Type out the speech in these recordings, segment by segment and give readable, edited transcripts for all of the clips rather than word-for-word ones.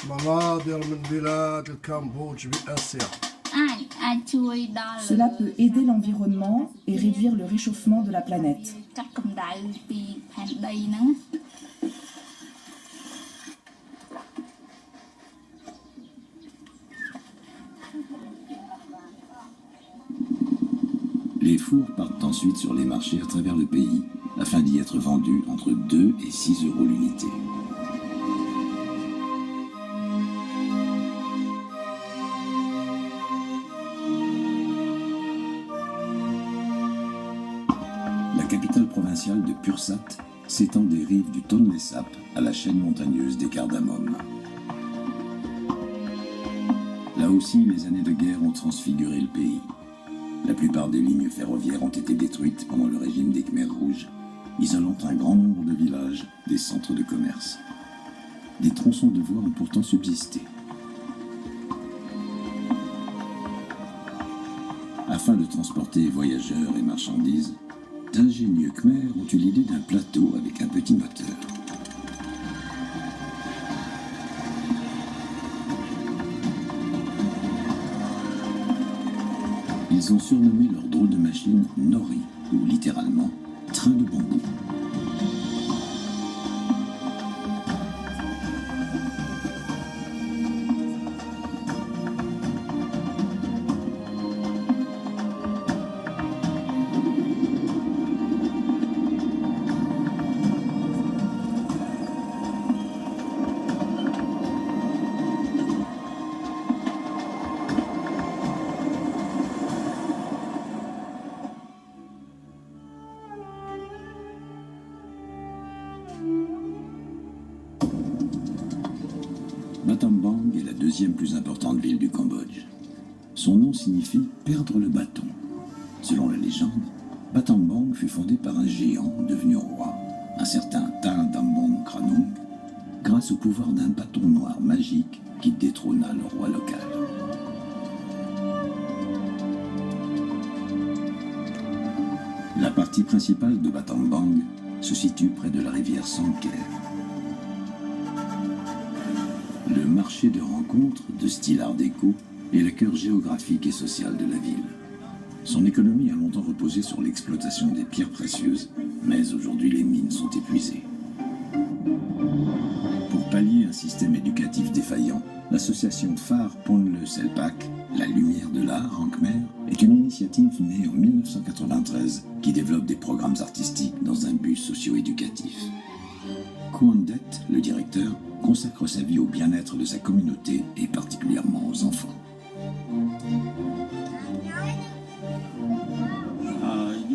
مناظر من بلاد الكامبودج بآسيا. Cela peut aider l'environnement et réduire le réchauffement de la planète. Les fours partent ensuite sur les marchés à travers le pays, afin d'y être vendus entre 2 et 6 euros l'unité. La capitale provinciale de Pursat s'étend des rives du Tonlé Sap à la chaîne montagneuse des Cardamomes. Là aussi, les années de guerre ont transfiguré le pays. La plupart des lignes ferroviaires ont été détruites pendant le régime des Khmers rouges, isolant un grand nombre de villages des centres de commerce. Des tronçons de voies ont pourtant subsisté. Afin de transporter voyageurs et marchandises, d'ingénieux Khmers ont eu l'idée d'un plateau avec un petit moteur. Ils ont surnommé leur drôle de machine Nori, ou littéralement train de bambou. Battambang est la deuxième plus importante ville du Cambodge. Son nom signifie « perdre le bâton ». Selon la légende, Battambang fut fondé par un géant devenu roi, un certain Ta Dambong Kranung, grâce au pouvoir d'un bâton noir magique qui détrôna le roi local. La partie principale de Battambang se situe près de la rivière Songkher. Le marché de rencontres de style art déco est le cœur géographique et social de la ville. Son économie a longtemps reposé sur l'exploitation des pierres précieuses, mais aujourd'hui les mines sont épuisées. Pour pallier un système éducatif défaillant, l'association phare Ponle Selpak, la lumière de l'art en Khmer, est une initiative née en 1993 qui développe des programmes artistiques dans un but socio-éducatif. Kwandet, le directeur, consacre sa vie au bien-être de sa communauté et particulièrement aux enfants.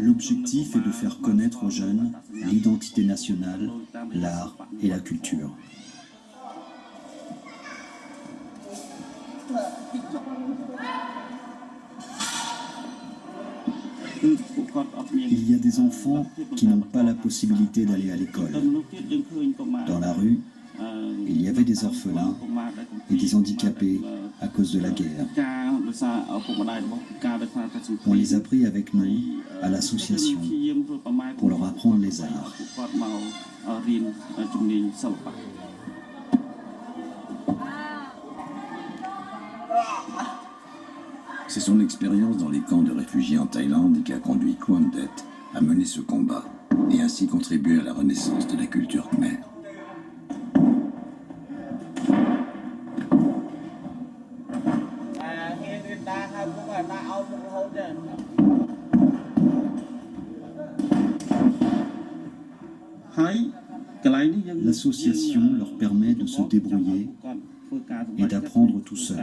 L'objectif est de faire connaître aux jeunes l'identité nationale, l'art et la culture. Il y a des enfants qui n'ont pas la possibilité d'aller à l'école. Dans la rue, il y avait des orphelins et des handicapés à cause de la guerre. On les a pris avec nous à l'association pour leur apprendre les arts. C'est son expérience dans les camps de réfugiés en Thaïlande qui a conduit Kwandet à mener ce combat et ainsi contribuer à la renaissance de la culture khmer. L'association leur permet de se débrouiller et d'apprendre tout seul.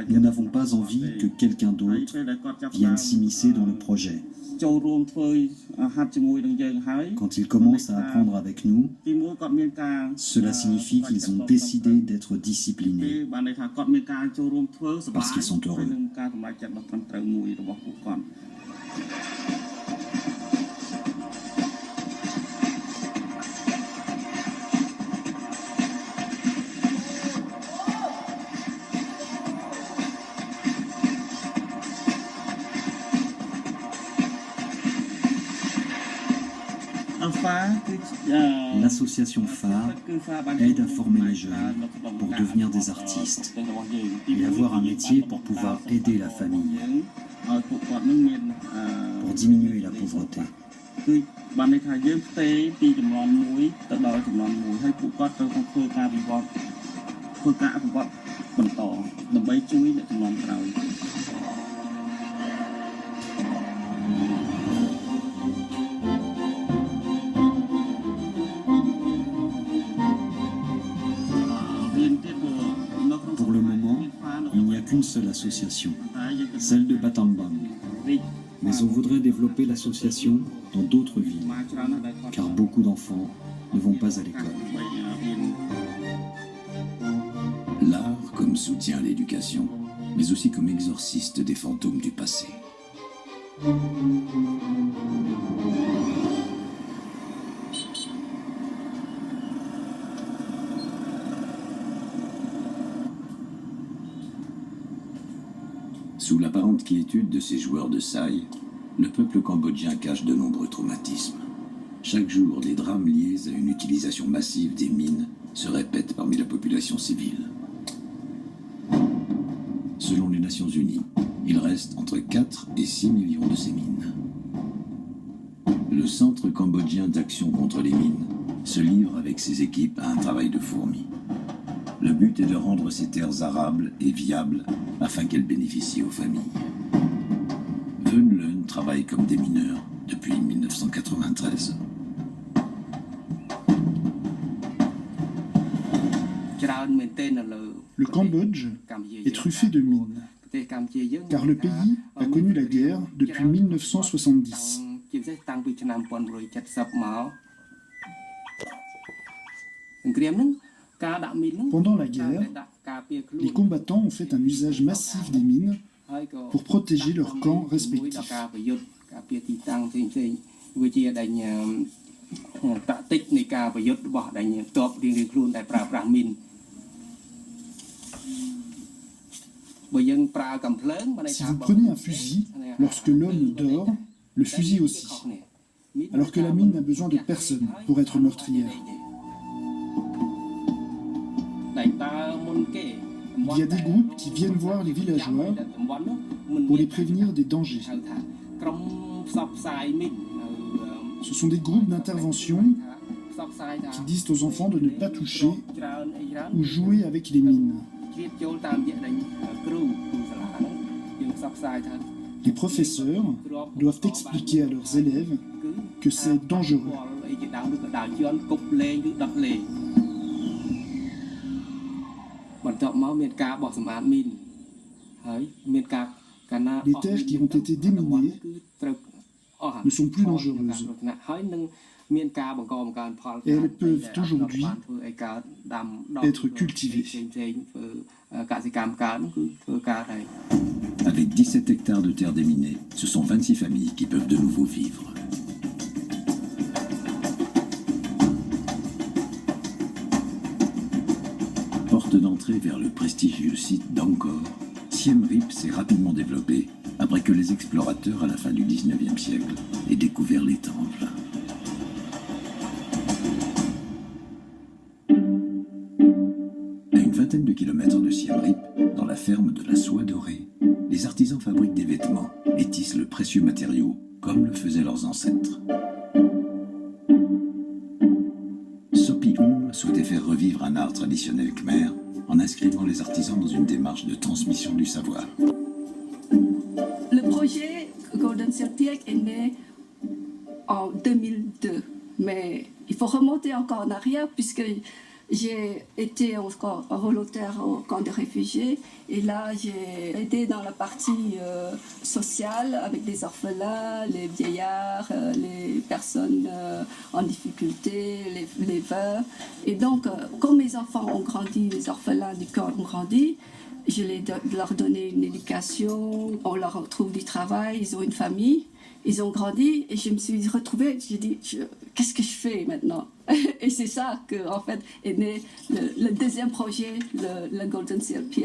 Nous n'avons pas envie que quelqu'un d'autre vienne s'immiscer dans le projet. Quand ils commencent à apprendre avec nous, cela signifie qu'ils ont décidé d'être disciplinés parce qu'ils sont heureux. L'association phare aide à former les jeunes pour devenir des artistes et avoir un métier pour pouvoir aider la famille, pour diminuer la pauvreté. បានន័យថាយើងផ្ទេរពីចំនួនមួយទៅដល់ចំនួនមួយហើយពួកគាត់ត្រូវធ្វើការវិវត្តធ្វើការអភិវឌ្ឍបន្តដើម្បីជួយអ្នកចំនួនក្រោយ Pour le moment, il n'y a qu'une seule association, celle de Battambang. Mais on voudrait développer l'association dans d'autres villes, car beaucoup d'enfants ne vont pas à l'école. L'art comme soutien à l'éducation, mais aussi comme exorciste des fantômes du passé. Sous l'apparente quiétude de ces joueurs de saille, le peuple cambodgien cache de nombreux traumatismes. Chaque jour, des drames liés à une utilisation massive des mines se répètent parmi la population civile. Selon les Nations Unies, il reste entre 4 et 6 millions de ces mines. Le Centre cambodgien d'action contre les mines se livre avec ses équipes à un travail de fourmi. Le but est de rendre ces terres arables et viables afin qu'elles bénéficient aux familles. Veun Leun travaille comme démineur depuis 1993. Le Cambodge est truffé de mines, car le pays a connu la guerre depuis 1970. Pendant la guerre, les combattants ont fait un usage massif des mines pour protéger leurs camps respectifs. Si vous prenez un fusil, lorsque l'homme dort, le fusil aussi, alors que la mine n'a besoin de personne pour être meurtrière. Il y a des groupes qui viennent voir les villageois pour les prévenir des dangers. Ce sont des groupes d'intervention qui disent aux enfants de ne pas toucher ou jouer avec les mines. Les professeurs doivent expliquer à leurs élèves que c'est dangereux. Les terres qui ont été déminées ne sont plus dangereuses. Et elles peuvent aujourd'hui être cultivées. Avec 17 hectares de terre déminée, ce sont 26 familles qui peuvent de nouveau vivre. Porte d'entrée vers le prestigieux site d'Angkor, Siem Reap s'est rapidement développé après que les explorateurs à la fin du 19e siècle aient découvert les temples. À une vingtaine de kilomètres de Siem Reap, dans la ferme de la soie dorée, les artisans fabriquent des vêtements et tissent le précieux matériau comme le faisaient leurs ancêtres. Sopi Oum souhaitait faire revivre un art traditionnel khmer en inscrivant les artisans dans une démarche de transmission du savoir. Le projet Golden Cirque est né en 2002, mais il faut remonter encore en arrière puisque j'ai été encore volontaire au camp des réfugiés et là j'ai aidé dans la partie sociale avec les orphelins, les vieillards, les personnes en difficulté, les veuves. Et donc, quand mes enfants ont grandi, les orphelins du camp ont grandi, je leur donnais une éducation, on leur trouve du travail, ils ont une famille. Ils ont grandi et je me suis retrouvée, j'ai dit, qu'est-ce que je fais maintenant? Et c'est ça que, en fait, est né le deuxième projet, le Golden Cirque,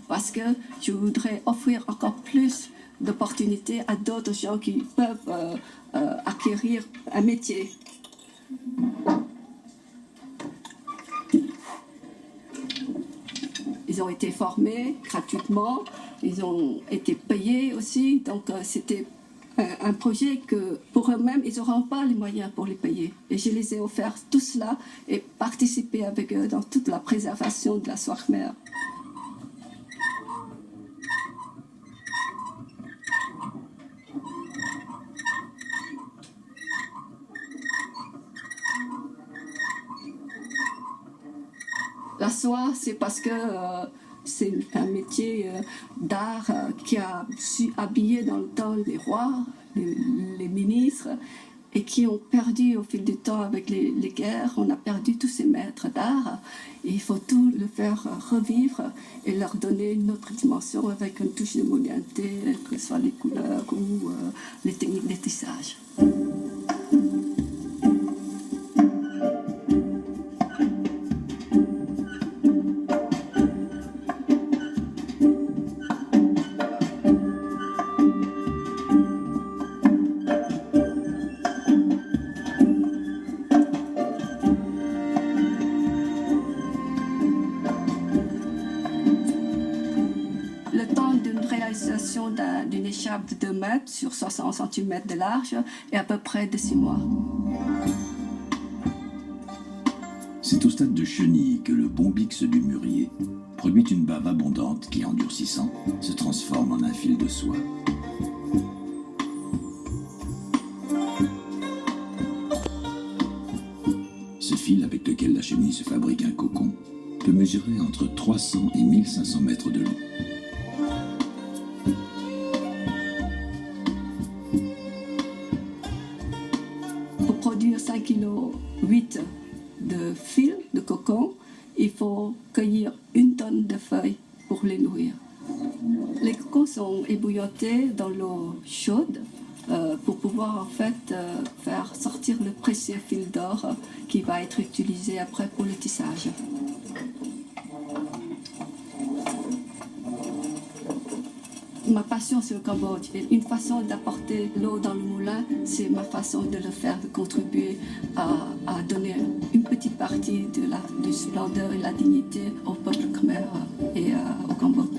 parce que je voudrais offrir encore plus d'opportunités à d'autres gens qui peuvent acquérir un métier. Ils ont été formés gratuitement, ils ont été payés aussi, donc c'était un projet que pour eux-mêmes, ils n'auront pas les moyens pour les payer. Et je les ai offerts tout cela et participé avec eux dans toute la préservation de la Swakmer. La soie, c'est parce que c'est un métier d'art qui a su habiller dans le temps les rois, les ministres, et qui ont perdu au fil du temps avec les guerres. On a perdu tous ces maîtres d'art. Et il faut tout le faire revivre et leur donner une autre dimension avec une touche de modernité, que ce soit les couleurs ou les techniques de tissage. D'une écharpe de 2 mètres sur 60 cm de large et à peu près de 6 mois. C'est au stade de chenille que le bombix du mûrier produit une bave abondante qui, en durcissant, se transforme en un fil de soie. Ce fil avec lequel la chenille se fabrique un cocon peut mesurer entre 300 et 1500 mètres de long. Produire 5,8 kg de fil de coton, il faut cueillir 1 tonne de feuilles pour les nourrir. Les cocons sont ébouillantés dans l'eau chaude pour pouvoir en fait faire sortir le précieux fil d'or qui va être utilisé après pour le tissage. Ma passion sur le Cambodge, une façon d'apporter l'eau dans le moulin, c'est ma façon de le faire, de contribuer à donner une petite partie de la splendeur et la dignité au peuple khmer et au Cambodge.